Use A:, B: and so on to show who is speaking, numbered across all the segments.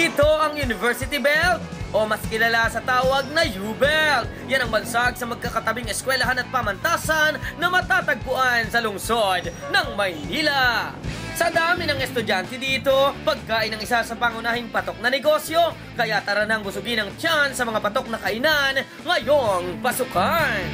A: Ito ang University Belt o mas kilala sa tawag na U-Belt. Yan ang bansag sa magkakatabing eskwelahan at pamantasan na matatagpuan sa lungsod ng Maynila. Sa dami ng estudyante dito, pagkain ang isa sa pangunahing patok na negosyo, kaya tara nang busugin ang tiyan sa mga patok na kainan ngayong pasukan.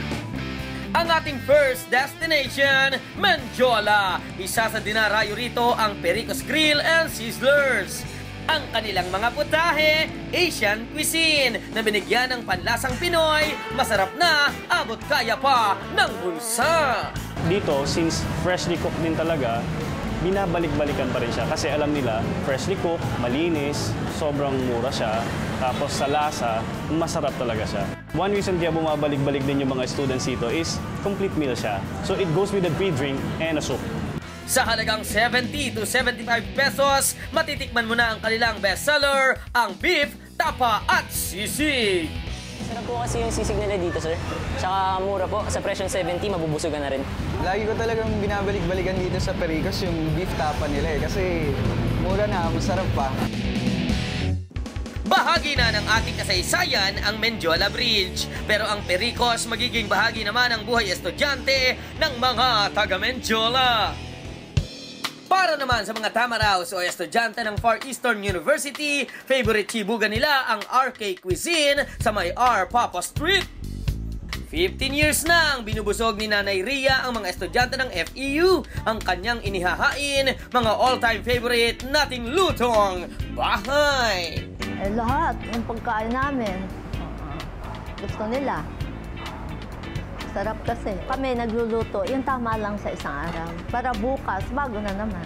A: Ang ating first destination, Mendiola. Isa sa dinarayo rito ang Pericos Grill and Sizzlers. Ang kanilang mga putahe, Asian cuisine na binigyan ng panlasang Pinoy, masarap na, abot kaya pa ng bulsa.
B: Dito, since freshly cooked din talaga, binabalik-balikan pa rin siya kasi alam nila, freshly cooked, malinis, sobrang mura siya, tapos sa lasa, masarap talaga siya. One reason kaya bumabalik-balik din yung mga students dito is complete meal siya. So it goes with a pre-drink and a soup.
A: Sa halagang 70 to 75 pesos, matitikman mo na ang kanilang bestseller, ang beef, tapa at sisig.
C: Sarap po kasi yung sisig nila dito, sir. Tsaka mura po. Sa presyong 70, mabubusugan na rin.
D: Lagi ko talagang binabalik-balikan dito sa Pericos yung beef tapa nila kasi mura na, masarap pa.
A: Bahagi na ng ating kasaysayan ang Mendiola Bridge. Pero ang Pericos magiging bahagi naman ng buhay estudyante ng mga taga-Mendiola. Para naman sa mga tamaraos o estudyante ng Far Eastern University, favorite chibugan nila ang RK Cuisine sa may R. Papa Street. 15 years na ang binubusog ni Nanay Ria ang mga estudyante ng FEU. Ang kanyang inihahain, mga all-time favorite nating lutong bahay.
E: Lahat ng pagkain namin, gusto nila. Sarap kasi. Kami nagluluto, yung tama lang sa isang araw. Para bukas, bago na naman.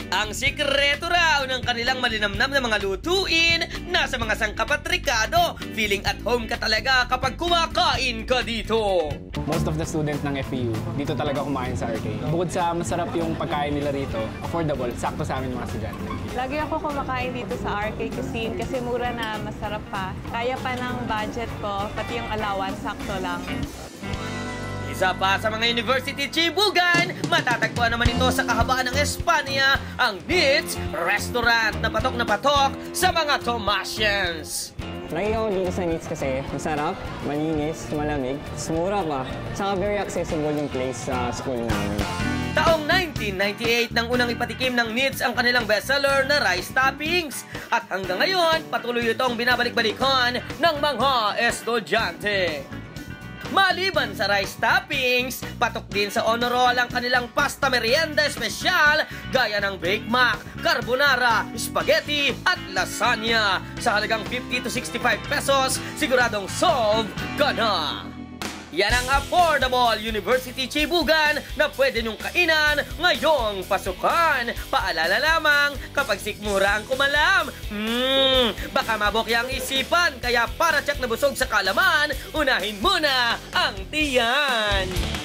A: Ang sikreto raw ng kanilang malinamnam na mga lutuin nasa mga sangkap at ricado. Feeling at home ka talaga kapag kumakain ka dito.
F: Most of the students ng FEU, dito talaga kumain sa RK. Bukod sa masarap yung pagkain nila rito, affordable, sakto sa amin mga estudyante.
G: Lagi ako kumakain dito sa RK Cuisine kasi mura na, masarap pa. Kaya pa ng budget ko, pati yung allowance, sakto lang.
A: Isa pa sa mga university chibugan, matatagpuan naman ito sa kahabaan ng Espanya, ang Beach Restaurant na patok sa mga Tomasians.
C: Lagi ako dito sa Neats kasi masarap, malinis, malamig, mura pa. Tsaka very accessible yung place sa school namin.
A: Taong 1998 nang unang ipatikim ng Neats ang kanilang bestseller na rice toppings. At hanggang ngayon, patuloy itong binabalik-balikan ng mga estudyante. Maliban sa rice toppings, patok din sa honor roll ang kanilang pasta merienda espesyal gaya ng Bake Mac, carbonara, spaghetti at lasagna. Sa halagang 50 to 65 pesos, siguradong solve ka na. Yan ang affordable university chibugan na pwede nyong kainan ngayong pasukan. Paalala lamang, kapag sikmura ang kumalam, baka mabukyang isipan. Kaya para check na busog sa kalaman, unahin muna ang tiyan.